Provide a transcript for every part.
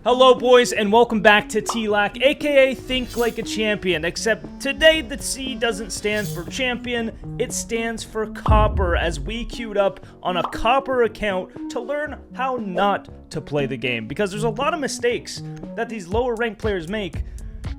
Hello boys and welcome back to TLAC, aka Think Like a Champion, except today the C doesn't stand for champion, it stands for copper, as we queued up on a copper account to learn how not to play the game, because there's a lot of mistakes that these lower ranked players make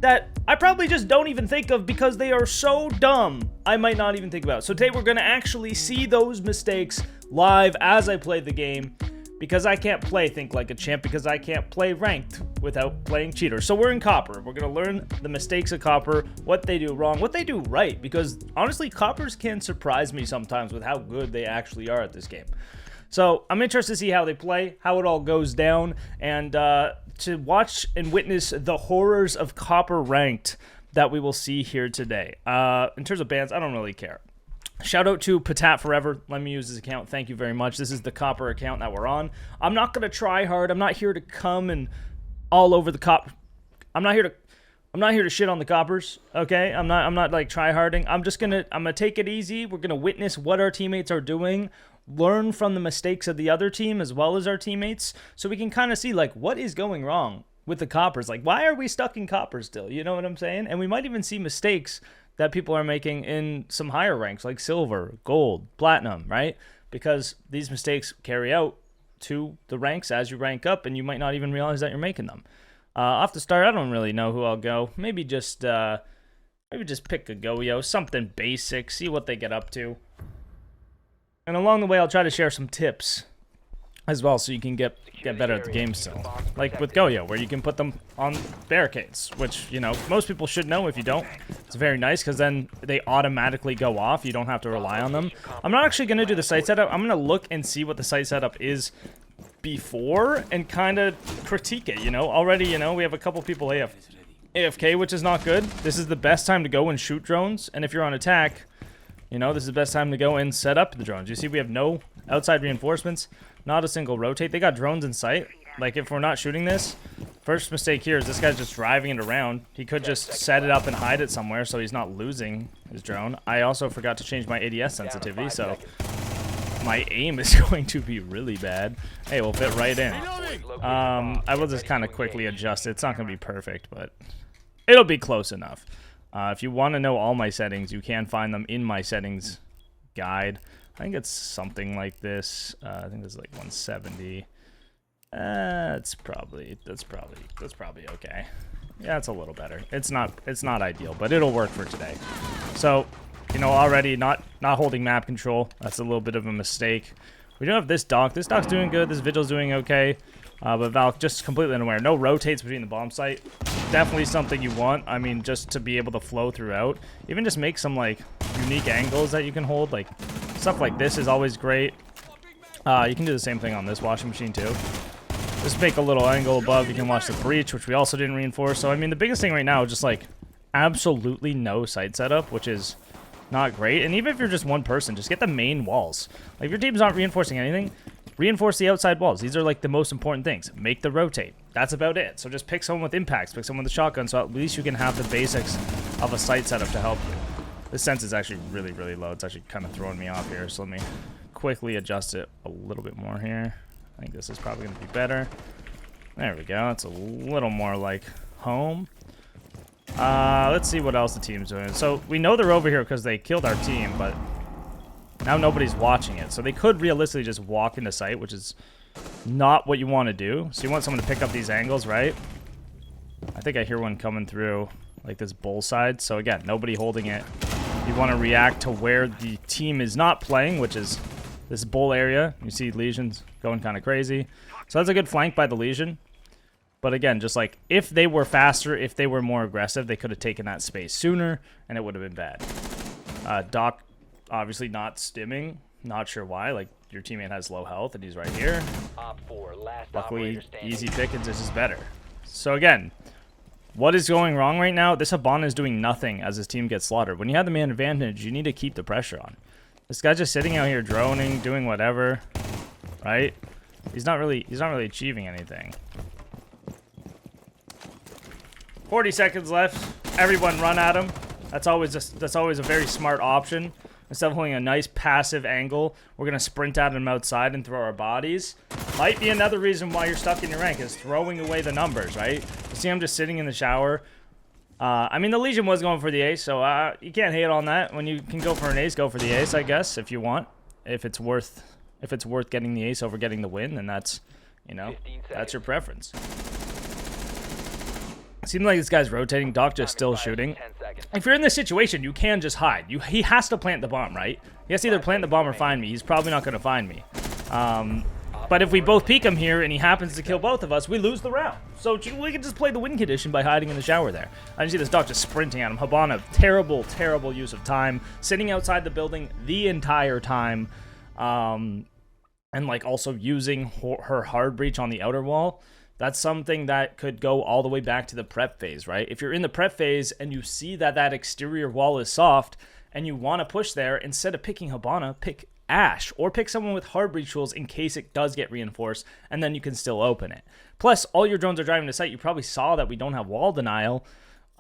that I probably just don't even think of because they are so dumb I might not even think about. So today we're going to actually see those mistakes live as I play the game, because I can't play Think Like a Champ, because I can't play ranked without playing cheater. So we're in copper. We're going to learn the mistakes of copper, what they do wrong, what they do right, because honestly, coppers can surprise me sometimes with how good they actually are at this game. So I'm interested to see how they play, how it all goes down, and to watch and witness the horrors of copper ranked that we will see here today. In terms of bans, I don't really care. Shout out to Patat Forever. Let me use his account. Thank you very much. This is the copper account that we're on. I'm not going to try hard. I'm not here to come and all over the cop. I'm not here to shit on the coppers, okay? I'm not like try harding. I'm gonna take it easy. We're going to witness what our teammates are doing, learn from the mistakes of the other team as well as our teammates, so we can kind of see like what is going wrong with the coppers. Like, why are we stuck in copper still? You know what I'm saying? And we might even see mistakes that people are making in some higher ranks like silver, gold, platinum, right? Because these mistakes carry out to the ranks as you rank up, and you might not even realize that you're making them. Off the start, I don't really know who I'll go. Maybe just pick a Goyo, something basic, see what they get up to. And along the way, I'll try to share some tips as well, so you can get better at the game still. Like with Goyo, where you can put them on barricades, which, you know, most people should know. If you don't, it's very nice, because then they automatically go off. You don't have to rely on them. I'm not actually going to do the site setup. I'm going to look and see what the site setup is before and kind of critique it, you know. Already, you know, we have a couple people AFK, which is not good. This is the best time to go and shoot drones, and if you're on attack, you know, this is the best time to go and set up the drones. You see, we have no outside reinforcements, not a single rotate. They got drones in sight. Like, if we're not shooting this, first mistake here is this guy's just driving it around. He could just set it up and hide it somewhere so he's not losing his drone. I also forgot to change my ADS sensitivity, so my aim is going to be really bad. Hey, we'll fit right in. I will just kind of quickly adjust it. It's not going to be perfect, but it'll be close enough. If you want to know all my settings, you can find them in my settings guide. I think it's something like this. I think it's like 170. That's probably okay. Yeah, it's a little better. It's not ideal, but it'll work for today. So, you know, already not holding map control. That's a little bit of a mistake. We do have this dock. This dock's doing good. This vigil's doing okay. But Valk just completely unaware. No rotates between the bomb site. Definitely something you want. I mean, just to be able to flow throughout. Even just make some like unique angles that you can hold. Like stuff like this is always great. You can do the same thing on this washing machine too. Just make a little angle above. You can watch the breach, which we also didn't reinforce. So I mean, the biggest thing right now is just like absolutely no site setup, which is not great. And even if you're just one person, just get the main walls. Like if your team's not reinforcing anything, reinforce the outside walls. These are like the most important things. Make the rotate. That's about it. So just pick someone with impacts, pick someone with a shotgun, so at least you can have the basics of a site setup to help you. This sense is actually really, really low. It's actually kind of throwing me off here. So let me quickly adjust it a little bit more here. I think this is probably going to be better. There we go. It's a little more like home. Let's see what else the team's doing. So we know they're over here because they killed our team, but now nobody's watching it. So they could realistically just walk into sight, which is not what you want to do. So you want someone to pick up these angles, right? I think I hear one coming through like this bull side. So again, nobody holding it. You want to react to where the team is not playing, which is this bull area. You see Legions going kind of crazy. So that's a good flank by the Legion. But again, just like if they were faster, if they were more aggressive, they could have taken that space sooner and it would have been bad. Doc obviously not stimming. Not sure why. Like, your teammate has low health and he's right here. Luckily, easy pickings is just better. So again, what is going wrong right now? This Habana is doing nothing as his team gets slaughtered. When you have the man advantage, you need to keep the pressure on. This guy's just sitting out here droning, doing whatever, right? He's not really achieving anything. 40 seconds left. Everyone run at him. That's always a very smart option. Instead of holding a nice passive angle, we're going to sprint at him outside and throw our bodies. Might be another reason why you're stuck in your rank is throwing away the numbers, right? You see I'm just sitting in the shower. I mean, the Legion was going for the ace, so you can't hate on that. When you can go for an ace, go for the ace, I guess, if you want. If it's worth getting the ace over getting the win, then that's, you know, that's your preference. Seems like this guy's rotating. Doc just still shooting. If you're in this situation, you can just hide. He has to plant the bomb, right? He has to either plant the bomb or find me. He's probably not going to find me. But if we both peek him here and he happens to kill both of us, we lose the round. So we can just play the win condition by hiding in the shower there. I can see this Doc just sprinting at him. Habana, terrible, terrible use of time. Sitting outside the building the entire time. And like also using her hard breach on the outer wall. That's something that could go all the way back to the prep phase, right? If you're in the prep phase and you see that that exterior wall is soft and you want to push there, instead of picking Habana, pick Ash or pick someone with hard breach tools in case it does get reinforced, and then you can still open it. Plus, all your drones are driving to site. You probably saw that we don't have wall denial.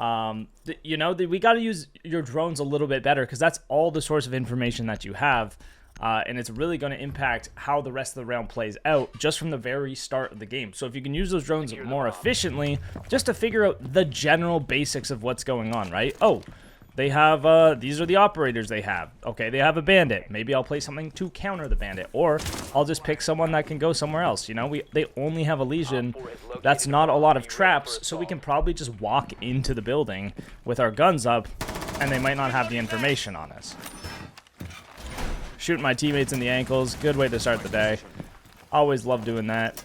You know, we got to use your drones a little bit better because that's all the source of information that you have. And it's really going to impact how the rest of the round plays out just from the very start of the game. So if you can use those drones more efficiently, just to figure out the general basics of what's going on, right? Oh, they have, these are the operators they have. Okay, they have a bandit. Maybe I'll play something to counter the bandit. Or I'll just pick someone that can go somewhere else. You know, they only have a Legion. That's not a lot of traps, so we can probably just walk into the building with our guns up, and they might not have the information on us. Shooting my teammates in the ankles. Good way to start the day. Always love doing that.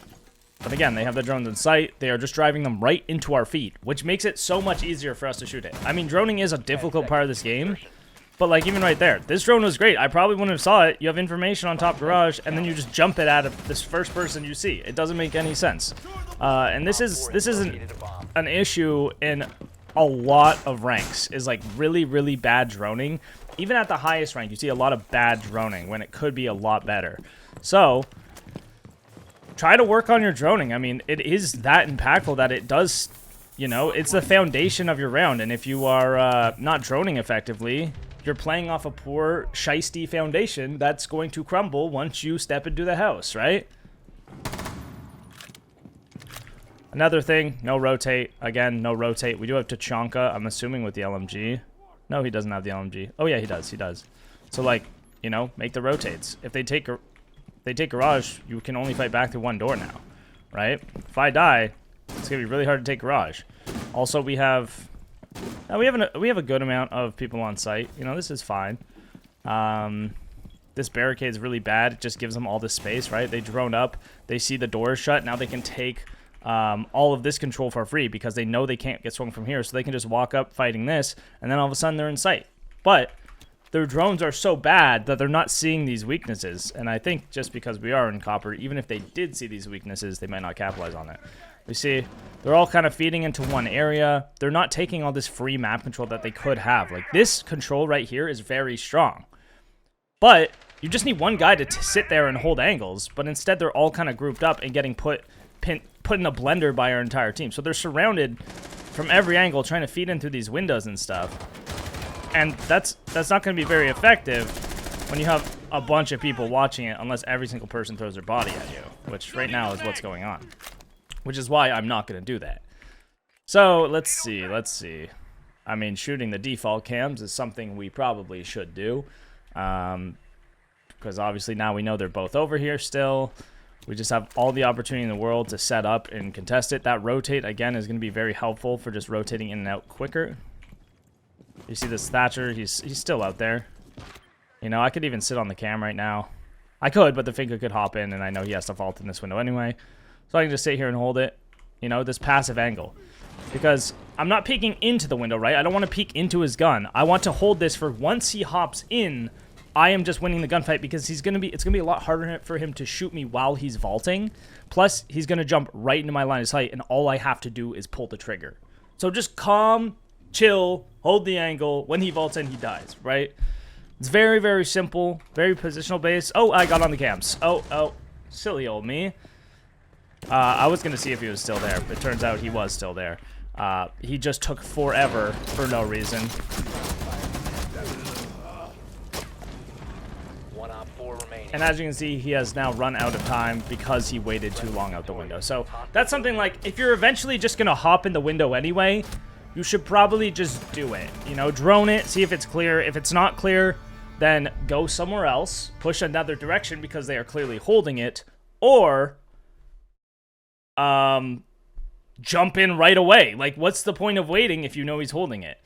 But again, they have the drones in sight. They are just driving them right into our feet, which makes it so much easier for us to shoot it. I mean, droning is a difficult part of this game, but like even right there, this drone was great. I probably wouldn't have saw it. You have information on top garage, and then you just jump it out of this first person you see. It doesn't make any sense. And this is an issue in a lot of ranks, is like really, really bad droning. Even at the highest rank, you see a lot of bad droning when it could be a lot better. So, try to work on your droning. I mean, it is that impactful that it does, you know, it's the foundation of your round. And if you are not droning effectively, you're playing off a poor, shiesty foundation that's going to crumble once you step into the house, right? Another thing, no rotate. Again, no rotate. We do have Tachanka, I'm assuming, with the LMG. No, he doesn't have the LMG. Oh, yeah, he does. He does. So, like, you know, make the rotates. If they take garage, you can only fight back through one door now, right? If I die, it's going to be really hard to take garage. Also, we have a good amount of people on site. You know, this is fine. This barricade is really bad. It just gives them all this space, right? They drone up. They see the doors shut. Now they can take all of this control for free because they know they can't get swung from here, so they can just walk up fighting this, and then all of a sudden they're in sight. But their drones are so bad that they're not seeing these weaknesses, and I think just because we are in Copper, even if they did see these weaknesses, they might not capitalize on it. We see they're all kind of feeding into one area. They're not taking all this free map control that they could have. Like, this control right here is very strong, but you just need one guy to sit there and hold angles, but instead they're all kind of grouped up and getting put in a blender by our entire team. So they're surrounded from every angle trying to feed in through these windows and stuff. And that's not going to be very effective when you have a bunch of people watching it unless every single person throws their body at you, which right now is what's going on. Which is why I'm not going to do that. So let's see. I mean, shooting the default cams is something we probably should do. Because obviously now we know they're both over here still. We just have all the opportunity in the world to set up and contest it. That rotate, again, is going to be very helpful for just rotating in and out quicker. You see this Thatcher, he's still out there. You know, I could even sit on the cam right now. I could, but the Finka could hop in, and I know he has to vault in this window anyway. So I can just sit here and hold it. You know, this passive angle. Because I'm not peeking into the window, right? I don't want to peek into his gun. I want to hold this for once he hops in, I am just winning the gunfight because it's going to be a lot harder for him to shoot me while he's vaulting. Plus, he's going to jump right into my line of sight, and all I have to do is pull the trigger. So just calm, chill, hold the angle. When he vaults in, he dies, right? It's very, very simple, very positional based. Oh, I got on the cams. Oh, silly old me. I was going to see if he was still there, but it turns out he was still there. He just took forever for no reason. 1 op 4 remaining. And as you can see, he has now run out of time because he waited too long out the window. So that's something like, if you're eventually just going to hop in the window anyway, you should probably just do it. You know, drone it, see if it's clear. If it's not clear, then go somewhere else, push another direction because they are clearly holding it, or jump in right away. Like, what's the point of waiting if you know he's holding it?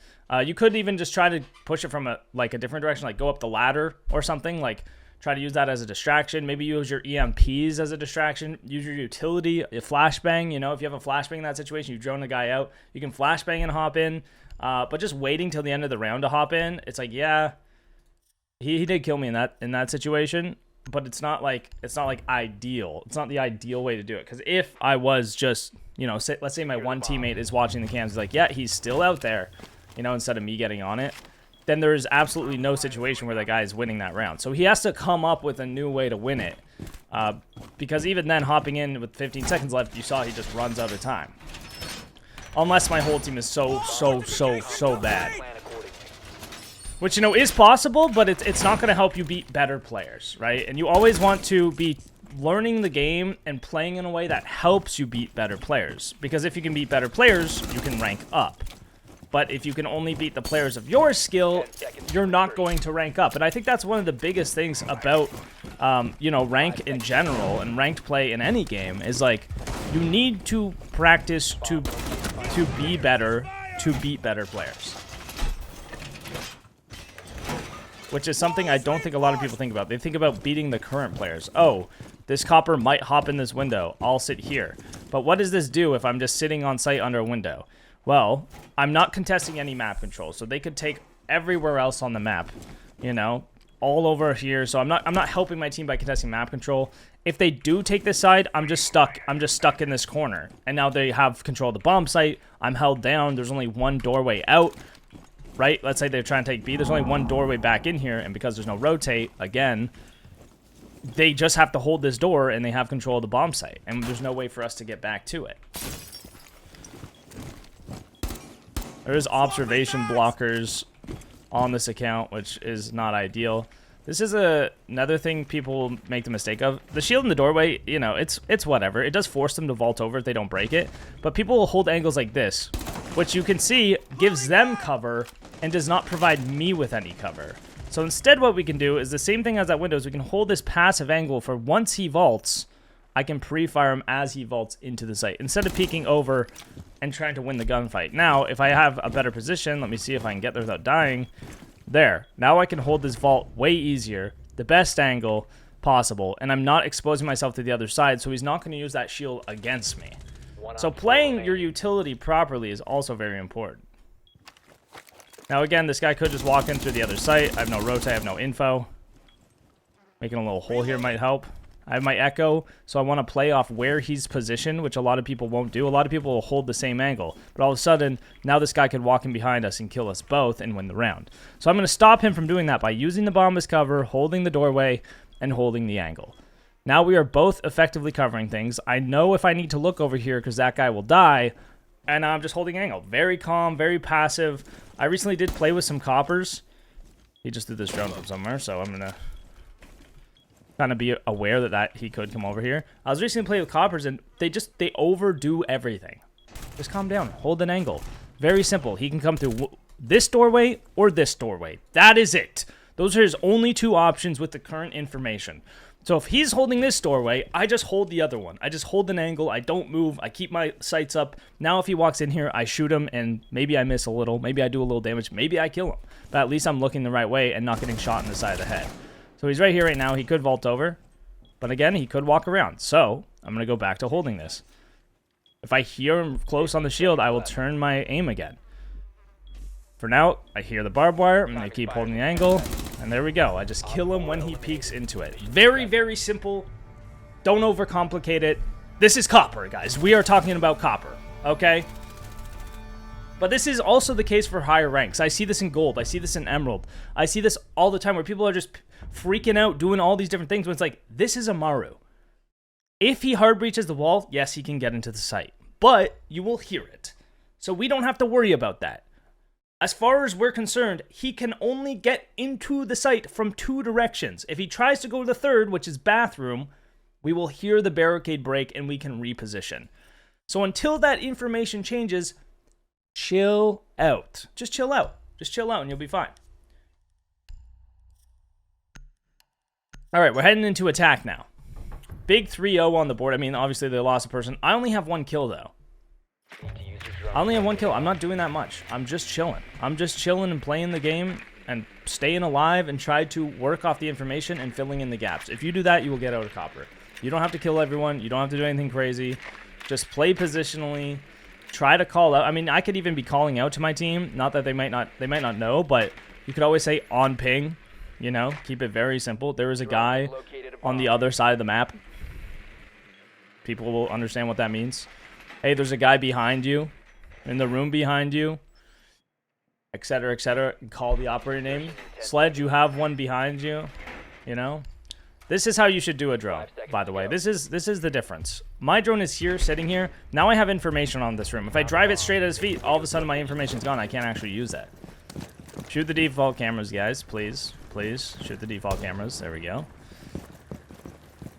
You could even just try to push it from a different direction, like go up the ladder or something. Like, try to use that as a distraction. Maybe use your EMPs as a distraction. Use your utility, a flashbang. You know, if you have a flashbang in that situation, you drone a guy out, you can flashbang and hop in. But just waiting till the end of the round to hop in, it's like, yeah, he did kill me in that situation, but it's not like ideal. It's not the ideal way to do it. Because if I was just, you know, let's say my one teammate is watching the cams, like, yeah, he's still out there, you know, instead of me getting on it, then there is absolutely no situation where the guy is winning that round. So he has to come up with a new way to win it. Because even then, hopping in with 15 seconds left, you saw he just runs out of time. Unless my whole team is so bad. Which, you know, is possible, but it's not going to help you beat better players, right? And you always want to be learning the game and playing in a way that helps you beat better players. Because if you can beat better players, you can rank up. But if you can only beat the players of your skill, you're not going to rank up. And I think that's one of the biggest things about, you know, rank in general and ranked play in any game is, like, you need to practice to be better, to beat better players. Which is something I don't think a lot of people think about. They think about beating the current players. Oh, this copper might hop in this window. I'll sit here. But what does this do if I'm just sitting on site under a window? Well, I'm not contesting any map control, so they could take everywhere else on the map, you know, all over here. So I'm not helping my team by contesting map control. If they do take this side, I'm just stuck in this corner. And now they have control of the bomb site. I'm held down. There's only one doorway out. Right? Let's say they're trying to take B. There's only one doorway back in here, and because there's no rotate, again, they just have to hold this door, and they have control of the bomb site, and there's no way for us to get back to it. There is observation blockers on this account, which is not ideal. This is another thing people make the mistake of. The shield in the doorway, you know, it's whatever. It does force them to vault over if they don't break it, but people will hold angles like this, which you can see gives them cover and does not provide me with any cover. So instead what we can do is the same thing as that window, is we can hold this passive angle for once he vaults, I can pre-fire him as he vaults into the site, instead of peeking over and trying to win the gunfight. Now, if I have a better position, let me see if I can get there without dying. There. Now I can hold this vault way easier, the best angle possible, and I'm not exposing myself to the other side, so he's not going to use that shield against me. So playing your utility properly is also very important. Now again, this guy could just walk in through the other site. I have no rotate, I have no info. Making a little hole here might help. I have my echo, so I want to play off where he's positioned, which a lot of people won't do. A lot of people will hold the same angle, but all of a sudden, now this guy could walk in behind us and kill us both and win the round. So I'm going to stop him from doing that by using the bomb as cover, holding the doorway, and holding the angle. Now we are both effectively covering things. I know if I need to look over here because that guy will die, and I'm just holding angle. Very calm, very passive. I recently did play with some coppers. He just did this drone from somewhere, so I'm going to kind of be aware that he could come over here. I was recently playing with coppers, and they overdo everything. Just calm down. Hold an angle. Very simple. He can come through this doorway or this doorway. That is it. Those are his only two options with the current information. So if he's holding this doorway, I just hold the other one. I just hold an angle. I don't move. I keep my sights up. Now if he walks in here, I shoot him, and maybe I miss a little. Maybe I do a little damage. Maybe I kill him. But at least I'm looking the right way and not getting shot in the side of the head. So he's right here right now. He could vault over. But again, he could walk around. So I'm going to go back to holding this. If I hear him close on the shield, I will turn my aim again. For now, I hear the barbed wire. I'm going to keep holding the angle. And there we go. I just kill him when he peeks into it. Very, very simple. Don't overcomplicate it. This is copper, guys. We are talking about copper, okay? But this is also the case for higher ranks. I see this in gold. I see this in emerald. I see this all the time where people are just freaking out, doing all these different things when it's like, this is Amaru. If he hard breaches the wall, yes, he can get into the site. But you will hear it. So we don't have to worry about that. As far as we're concerned, he can only get into the site from 2 directions. If he tries to go to the third, which is bathroom, we will hear the barricade break and we can reposition. So until that information changes, chill out. Just chill out. Just chill out and you'll be fine. All right, we're heading into attack now. Big 3-0 on the board. I mean, obviously they lost a person. I only have 1 kill, though. I only have 1 kill. I'm not doing that much. I'm just chilling. I'm just chilling and playing the game and staying alive and try to work off the information and filling in the gaps. If you do that, you will get out of copper. You don't have to kill everyone. You don't have to do anything crazy. Just play positionally. Try to call out. I mean, I could even be calling out to my team. Not that they might not know, but you could always say on ping. You know, keep it very simple. There is a guy on the other side of the map. People will understand what that means. Hey, there's a guy behind you, in the room behind you, etc., etc. Call the operator name. Sledge, you have one behind you. You know, this is how you should do a drone. By the way, this is the difference. My drone is here, sitting here. Now I have information on this room. If I drive it straight at his feet, all of a sudden my information's gone. I can't actually use that. Shoot the default cameras, guys, please. Please, shoot the default cameras. There we go.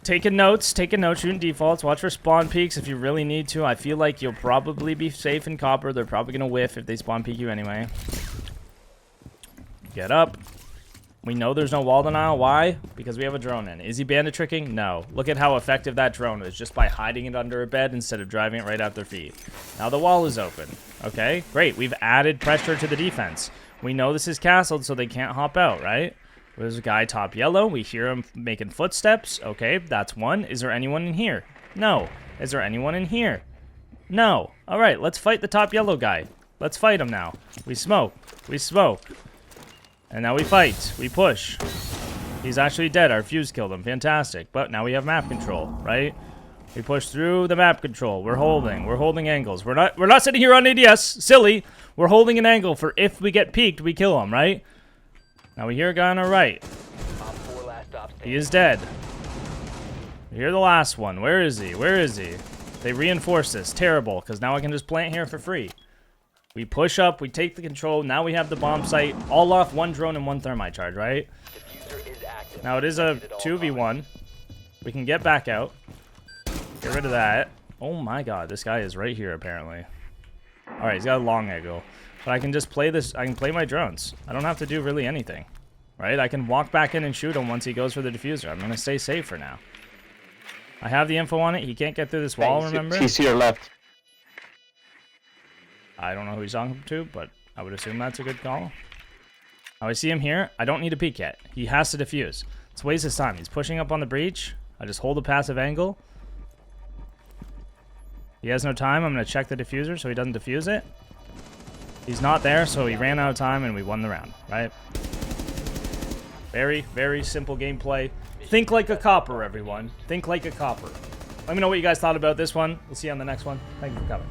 Taking notes, shooting defaults. Watch for spawn peeks if you really need to. I feel like you'll probably be safe in copper. They're probably going to whiff if they spawn peek you anyway. Get up. We know there's no wall denial. Why? Because we have a drone in. Is he bandit tricking? No. Look at how effective that drone is just by hiding it under a bed instead of driving it right at their feet. Now the wall is open. Okay, great. We've added pressure to the defense. We know this is castled, so they can't hop out, right? There's a guy top yellow. We hear him making footsteps. Okay, that's one. Is there anyone in here? No. Is there anyone in here? No. All right, let's fight the top yellow guy. Let's fight him now. We smoke. We smoke. And now we fight. We push. He's actually dead. Our fuse killed him. Fantastic. But now we have map control, right? We push through the map control. We're holding. We're holding angles. We're not sitting here on ADS. Silly. We're holding an angle for if we get peeked, we kill him, right? Now we hear a guy on our right. He is dead. We hear the last one. Where is he? Where is he? They reinforce this. Terrible, because now I can just plant here for free. We push up. We take the control. Now we have the bomb site. All off 1 drone and 1 thermite charge, right? Now it is a 2v1. We can get back out. Get rid of that. Oh my god, this guy is right here, apparently. Alright, he's got a long angle. But I can just play this. I can play my drones. I don't have to do really anything. Right? I can walk back in and shoot him once he goes for the diffuser. I'm going to stay safe for now. I have the info on it. He can't get through this wall, remember? He's to your left. I don't know who he's talking to, but I would assume that's a good call. Oh, I see him here. I don't need a peek yet. He has to defuse. It's a waste of time. He's pushing up on the breach. I just hold a passive angle. He has no time. I'm going to check the diffuser so he doesn't defuse it. He's not there, so he ran out of time and we won the round, right? Very, very simple gameplay. Think like a copper, everyone. Think like a copper. Let me know what you guys thought about this one. We'll see you on the next one. Thank you for coming.